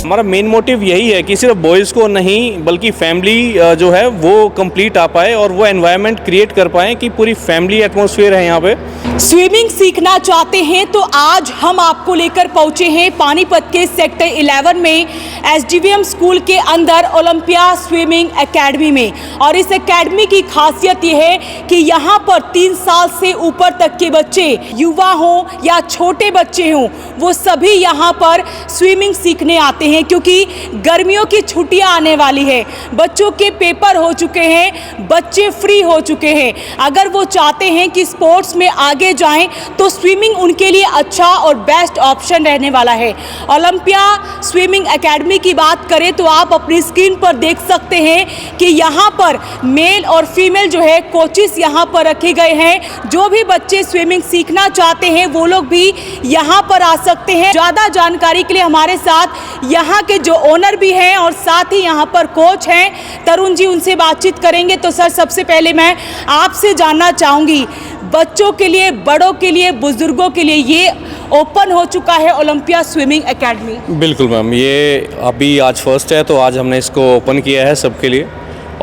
हमारा main motive यही है कि सिर्फ बॉयज़ को नहीं बल्कि फैमिली जो है वो कंप्लीट आ पाए और वो एनवायरनमेंट क्रिएट कर पाएँ कि पूरी फैमिली एटमॉस्फेयर है यहाँ पे। स्विमिंग सीखना चाहते हैं तो आज हम आपको लेकर पहुंचे हैं पानीपत के सेक्टर 11 में एसडीवीएम स्कूल के अंदर ओलंपिया स्विमिंग एकेडमी में। और इस एकेडमी की खासियत यह है कि यहाँ पर 3 साल से ऊपर तक के बच्चे, युवा हों या छोटे बच्चे हों, वो सभी यहाँ पर स्विमिंग सीखने आते हैं क्योंकि गर्मियों की छुट्टियाँ आने वाली है, बच्चों के पेपर हो चुके हैं, बच्चे फ्री हो चुके हैं। अगर वो चाहते हैं कि स्पोर्ट्स में आगे जाएं तो स्विमिंग उनके लिए अच्छा और बेस्ट ऑप्शन रहने वाला है। ओलंपिया स्विमिंग एकेडमी की बात करें तो आप अपनी स्क्रीन पर देख सकते हैं कि यहाँ पर मेल और फीमेल जो है कोचेस यहाँ पर रखे गए हैं। जो भी बच्चे स्विमिंग सीखना चाहते हैं वो लोग भी यहाँ पर आ सकते हैं। ज़्यादा जानकारी के लिए हमारे साथ यहाँ के जो ओनर भी हैं और साथ ही यहाँ पर कोच हैं तरुण जी, उनसे बातचीत करेंगे। तो सर, सबसे पहले मैं आपसे जानना चाहूँगी, बच्चों के लिए, बड़ों के लिए, बुजुर्गों के लिए ये ओपन हो चुका है ओलंपिया स्विमिंग एकेडमी? बिल्कुल मैम, ये अभी आज फर्स्ट है तो आज हमने इसको ओपन किया है सबके लिए।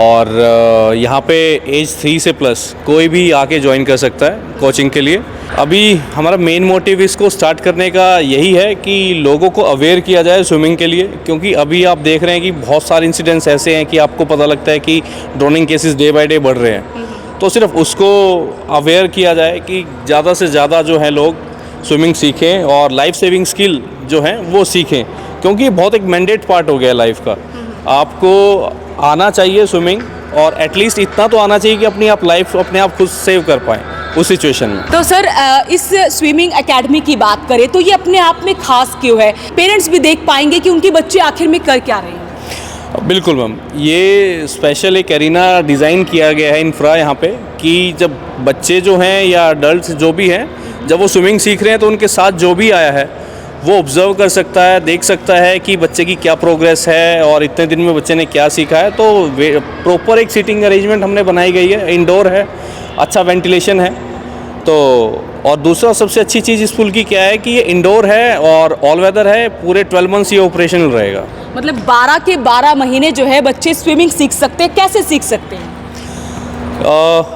और यहाँ पे एज 3 से प्लस कोई भी आके ज्वाइन कर सकता है कोचिंग के लिए। अभी हमारा मेन मोटिव इसको स्टार्ट करने का यही है कि लोगों को अवेयर किया जाए स्विमिंग के लिए, क्योंकि अभी आप देख रहे हैं कि बहुत सारे इंसिडेंट्स ऐसे हैं कि आपको पता लगता है कि droning cases day by day बढ़ रहे हैं। तो सिर्फ उसको अवेयर किया जाए कि ज़्यादा से ज़्यादा जो है लोग स्विमिंग सीखें और लाइफ सेविंग स्किल जो है वो सीखें, क्योंकि बहुत एक मैंडेट पार्ट हो गया है लाइफ का। आपको आना चाहिए स्विमिंग, और एटलीस्ट इतना तो आना चाहिए कि अपनी आप लाइफ अपने आप खुद सेव कर पाएँ उस सिचुएशन में। तो सर, इस स्विमिंग एकेडमी की बात करें तो ये अपने आप में खास क्यों है? पेरेंट्स भी देख पाएंगे कि उनके बच्चे आखिर में कर क्या रहे हैं। बिल्कुल मैम, ये स्पेशल एक एरिना डिज़ाइन किया गया है इंफ्रा यहाँ पे, कि जब बच्चे जो हैं या अडल्ट जो भी हैं, जब वो स्विमिंग सीख रहे हैं तो उनके साथ जो भी आया है वो ऑब्ज़र्व कर सकता है, देख सकता है कि बच्चे की क्या प्रोग्रेस है और इतने दिन में बच्चे ने क्या सीखा है। तो प्रॉपर एक सीटिंग अरेंजमेंट हमने बनाई गई है, इंडोर है, अच्छा वेंटिलेशन है। तो और दूसरा सबसे अच्छी चीज़ इस पुल की क्या है कि ये इंडोर है और ऑल वेदर है, पूरे 12 मंथ्स ये ऑपरेशनल रहेगा। मतलब 12 के 12 महीने जो है बच्चे स्विमिंग सीख सकते हैं। कैसे सीख सकते हैं?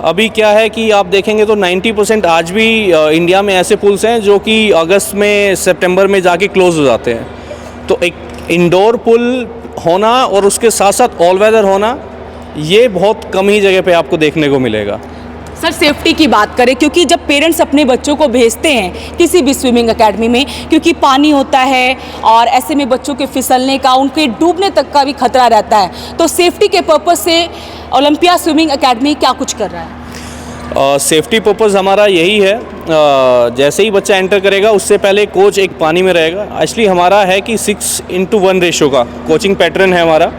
अभी क्या है कि आप देखेंगे तो 90% आज भी इंडिया में ऐसे पुल्स हैं जो कि अगस्त में, सितंबर में जाके क्लोज हो जाते हैं। तो एक इंडोर पुल होना और उसके साथ साथ ऑल वेदर होना, ये बहुत कम ही जगह पे आपको देखने को मिलेगा। सर, सेफ्टी की बात करें, क्योंकि जब पेरेंट्स अपने बच्चों को भेजते हैं किसी भी स्विमिंग एकेडमी में, क्योंकि पानी होता है और ऐसे में बच्चों के फिसलने का, उनके डूबने तक का भी खतरा रहता है, तो सेफ्टी के पर्पज़ से ओलंपिया स्विमिंग एकेडमी क्या कुछ कर रहा है? सेफ्टी पर्पज़ हमारा यही है, जैसे ही बच्चा एंटर करेगा उससे पहले कोच एक पानी में रहेगा। एक्चुअली हमारा है कि 6:1 रेशो का कोचिंग पैटर्न है हमारा।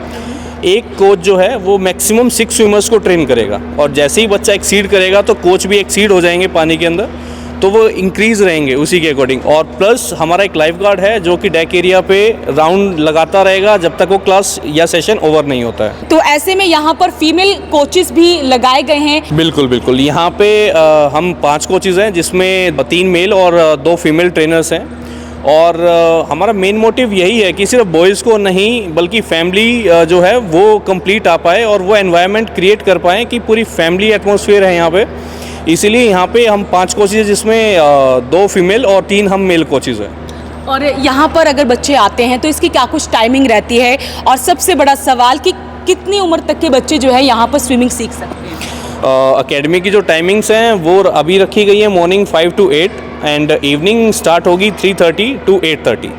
एक कोच जो है वो मैक्सिमम 6 स्विमर्स को ट्रेन करेगा, और जैसे ही बच्चा एक्सीड करेगा तो कोच भी एक्सीड हो जाएंगे पानी के अंदर, तो वो इंक्रीज़ रहेंगे उसी के अकॉर्डिंग। और प्लस हमारा एक लाइफ गार्ड है जो कि डेक एरिया पे राउंड लगाता रहेगा जब तक वो क्लास या सेशन ओवर नहीं होता है। तो ऐसे में यहाँ पर फीमेल कोचेस भी लगाए गए हैं? बिल्कुल बिल्कुल, यहाँ पे हम 5 कोचेज़ हैं जिसमें 3 मेल और 2 फीमेल ट्रेनर्स हैं। और हमारा मेन मोटिव यही है कि सिर्फ बॉयज़ को नहीं बल्कि फैमिली जो है वो कंप्लीट आ पाए और वो एनवायरनमेंट क्रिएट कर पाएँ कि पूरी फैमिली एटमॉस्फेयर है यहाँ पे। इसीलिए यहाँ पे हम 5 कोचेज़ जिसमें 2 फीमेल और 3 हम मेल कोचेज़ हैं। और यहाँ पर अगर बच्चे आते हैं तो इसकी क्या कुछ टाइमिंग रहती है? और सबसे बड़ा सवाल कि कितनी उम्र तक के बच्चे जो है यहाँ पर स्विमिंग सीख सकते हैं? एकेडमी की जो टाइमिंग्स हैं वो अभी रखी गई है morning 5 to 8 and evening start होगी 3:30 to 8:30।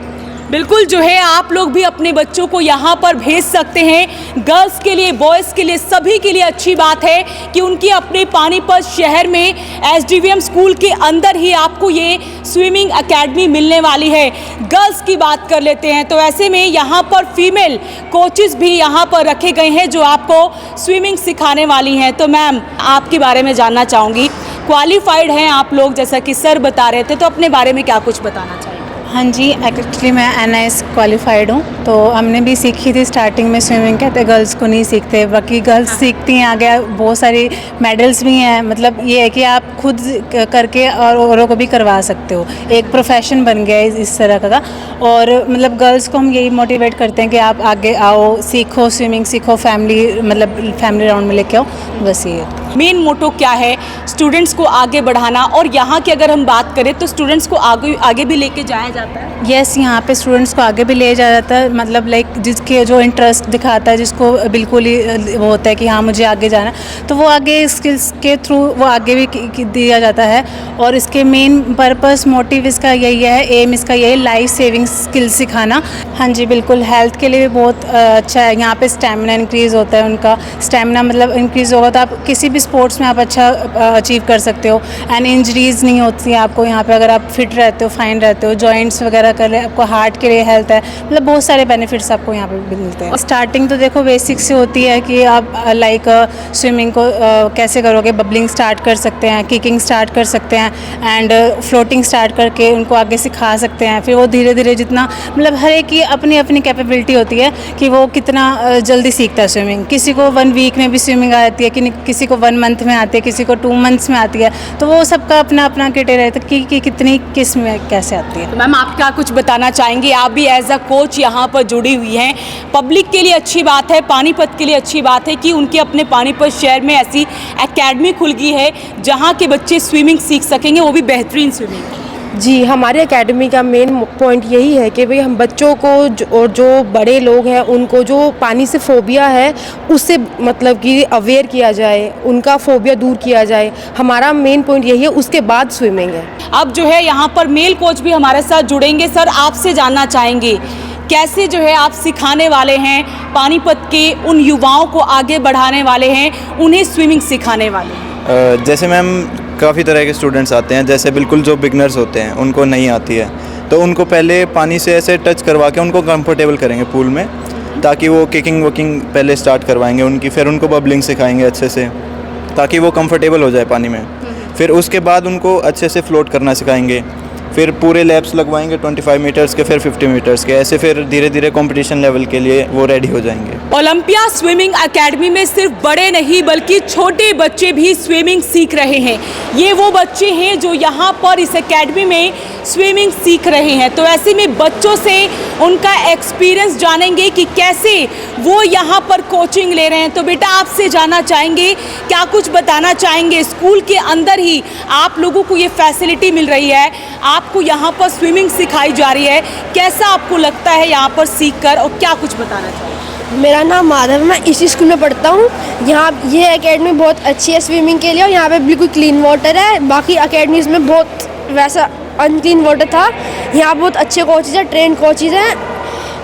बिल्कुल जो है आप लोग भी अपने बच्चों को यहाँ पर भेज सकते हैं। गर्ल्स के लिए, बॉयज़ के लिए, सभी के लिए अच्छी बात है कि उनकी अपने पानीपत शहर में एसडीवीएम स्कूल के अंदर ही आपको ये स्विमिंग एकेडमी मिलने वाली है। गर्ल्स की बात कर लेते हैं तो ऐसे में यहाँ पर फीमेल कोचेस भी यहाँ पर रखे गए हैं जो आपको स्विमिंग सिखाने वाली हैं। तो मैम, आपके बारे में जानना चाहूँगी, क्वालिफाइड हैं आप लोग जैसा कि सर बता रहे थे, तो अपने बारे में क्या कुछ बताना चाहिए? हाँ जी, एक्चुअली मैं NIS क्वालिफाइड हूँ, तो हमने भी सीखी थी स्टार्टिंग में स्विमिंग। कहते गर्ल्स को नहीं सीखते, बाकी गर्ल्स सीखती हैं आगे, बहुत सारी मेडल्स भी हैं। मतलब ये है कि आप खुद करके और औरों को भी करवा सकते हो, एक प्रोफेशन बन गया है इस तरह का। और मतलब गर्ल्स को हम यही मोटिवेट करते हैं कि आप आगे आओ, सीखो, स्विमिंग सीखो, फैमिली राउंड में लेके आओ, बस ये मेन मोटो क्या है स्टूडेंट्स को आगे बढ़ाना, और यहाँ की अगर हम बात करें तो स्टूडेंट्स को आगे भी लेके जाया जाता है। यस, यहाँ पे स्टूडेंट्स को आगे भी ले जाया जाता है। मतलब लाइक जिसके जो इंटरेस्ट दिखाता है, जिसको बिल्कुल ही वो होता है कि हाँ मुझे आगे जाना है, तो वो आगे स्किल्स के थ्रू वो आगे भी दिया जाता है। और इसके मेन पर्पस, मोटिव इसका यही है, एम इसका यही, लाइफ सेविंग स्किल्स सिखाना। हाँ जी, बिल्कुल हेल्थ के लिए भी बहुत अच्छा है। यहाँ पे स्टेमिना इंक्रीज़ होता है, उनका स्टेमिना मतलब इंक्रीज़ होगा तो आप किसी भी स्पोर्ट्स में आप अच्छा अचीव कर सकते हो। एंड इंजरीज़ नहीं होती है आपको यहाँ पे, अगर आप फिट रहते हो, फाइन रहते हो, जॉइंट्स वगैरह कर रहे, आपको हार्ट के लिए हेल्थ है, मतलब बहुत सारे बेनिफिट्स आपको यहाँ पे मिलते हैं। स्टार्टिंग तो देखो बेसिक से होती है कि आप लाइक स्विमिंग को कैसे करोगे, बबलिंग स्टार्ट कर सकते हैं, किकिंग स्टार्ट कर सकते हैं, एंड फ्लोटिंग स्टार्ट करके उनको आगे सिखा सकते हैं। फिर वो धीरे धीरे जितना मतलब हर एक की अपनी अपनी कैपेबिलिटी होती है कि वो कितना जल्दी सीखता है स्विमिंग। किसी को 1 वीक में भी स्विमिंग आ जाती है, कि किसी को 1 मंथ में आती है, किसी को 2 मंथ्स में आती है, तो वो सबका अपना अपना क्राइटेरिया रहता है कि कितनी किस में कैसे आती है। तो मैम आप क्या कुछ बताना चाहेंगे? आप भी एज अ कोच यहाँ पर जुड़ी हुई हैं। पब्लिक के लिए अच्छी बात है, पानीपत के लिए अच्छी बात है कि उनके अपने पानीपत शहर में ऐसी एकेडमी खुल गई है जहाँ के बच्चे स्विमिंग सीख सकेंगे, वो भी बेहतरीन स्विमिंग। जी, हमारे एकेडमी का मेन पॉइंट यही है कि भाई हम बच्चों को और जो बड़े लोग हैं उनको जो पानी से फोबिया है उससे मतलब कि अवेयर किया जाए, उनका फोबिया दूर किया जाए। हमारा मेन पॉइंट यही है, उसके बाद स्विमिंग है। अब जो है यहाँ पर मेल कोच भी हमारे साथ जुड़ेंगे। सर, आपसे जानना चाहेंगे कैसे जो है आप सिखाने वाले हैं, पानीपत के उन युवाओं को आगे बढ़ाने वाले हैं, उन्हें स्विमिंग सिखाने वाले हैं? जैसे मैम काफ़ी तरह के स्टूडेंट्स आते हैं, जैसे बिल्कुल जो बिगनर्स होते हैं उनको नहीं आती है, तो उनको पहले पानी से ऐसे टच करवा के उनको कंफर्टेबल करेंगे पूल में, ताकि वो किकिंग वकिंग पहले स्टार्ट करवाएंगे उनकी, फिर उनको बबलिंग सिखाएंगे अच्छे से ताकि वो कंफर्टेबल हो जाए पानी में। फिर उसके बाद उनको अच्छे से फ्लोट करना सिखाएंगे, फिर पूरे लैप्स लगवाएंगे 25 मीटर्स के, फिर 50 मीटर्स के, ऐसे फिर धीरे धीरे कंपटीशन लेवल के लिए वो रेडी हो जाएंगे। ओलंपिया स्विमिंग एकेडमी में सिर्फ बड़े नहीं बल्कि छोटे बच्चे भी स्विमिंग सीख रहे हैं। ये वो बच्चे हैं जो यहाँ पर इस एकेडमी में स्विमिंग सीख रहे हैं। तो ऐसे में बच्चों से उनका एक्सपीरियंस जानेंगे कि कैसे वो यहाँ पर कोचिंग ले रहे हैं। तो बेटा आपसे जानना चाहेंगे, क्या कुछ बताना चाहेंगे? स्कूल के अंदर ही आप लोगों को ये फैसिलिटी मिल रही है, आपको यहाँ पर स्विमिंग सिखाई जा रही है, कैसा आपको लगता है यहाँ पर सीखकर, और क्या कुछ बताना चाहिए? मेरा नाम माधव है, मैं इसी स्कूल में पढ़ता हूँ। यहाँ ये एकेडमी बहुत अच्छी है स्विमिंग के लिए, और यहाँ पे बिल्कुल क्लीन वाटर है। बाकी एकेडमीज़ में बहुत वैसा अनक्लीन वाटर था। यहाँ बहुत अच्छे कोचेज़ हैं, ट्रेन कोचेज़ हैं,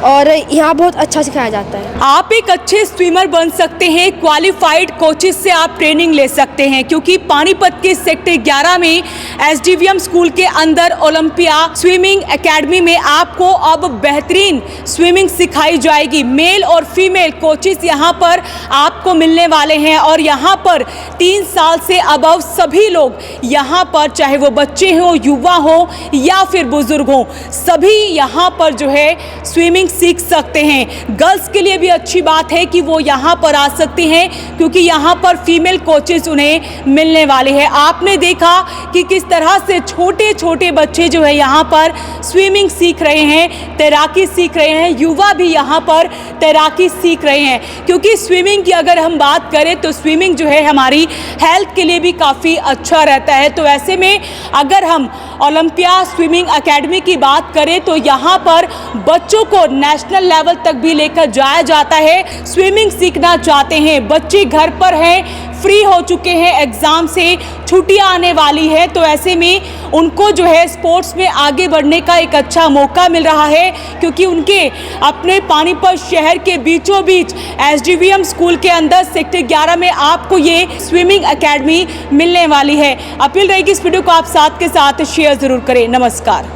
और यहाँ बहुत अच्छा सिखाया जाता है। आप एक अच्छे स्विमर बन सकते हैं, क्वालिफाइड कोचेस से आप ट्रेनिंग ले सकते हैं, क्योंकि पानीपत के सेक्टर 11 में SDVM स्कूल के अंदर ओलंपिया स्विमिंग एकेडमी में आपको अब बेहतरीन स्विमिंग सिखाई जाएगी। मेल और फीमेल कोचेस यहाँ पर आपको मिलने वाले हैं, और यहाँ पर 3 साल से अबव सभी लोग यहाँ पर, चाहे वो बच्चे हों, युवा हों या फिर बुजुर्ग हों, सभी यहाँ पर जो है स्विमिंग सीख सकते हैं। गर्ल्स के लिए भी अच्छी बात है कि वो यहाँ पर आ सकती हैं, क्योंकि यहाँ पर फीमेल कोचेस उन्हें मिलने वाले हैं। आपने देखा कि किस तरह से छोटे छोटे बच्चे जो है यहाँ पर स्विमिंग सीख रहे हैं, तैराकी सीख रहे हैं, युवा भी यहाँ पर तैराकी सीख रहे हैं। क्योंकि स्विमिंग की अगर हम बात करें तो स्विमिंग जो है हमारी हेल्थ के लिए भी काफ़ी अच्छा रहता है। तो ऐसे में अगर हम ओलंपिया स्विमिंग एकेडमी की बात करें तो यहाँ पर बच्चों को नेशनल लेवल तक भी लेकर जाया जाता है। स्विमिंग सीखना चाहते हैं बच्चे, घर पर हैं, फ्री हो चुके हैं, एग्ज़ाम से छुट्टियां आने वाली है, तो ऐसे में उनको जो है स्पोर्ट्स में आगे बढ़ने का एक अच्छा मौका मिल रहा है, क्योंकि उनके अपने पानीपत शहर के बीचों बीच SDVM स्कूल के अंदर सेक्टर 11 में आपको ये स्विमिंग एकेडमी मिलने वाली है। अपील रहेगी इस वीडियो को आप साथ के साथ शेयर ज़रूर करें। नमस्कार।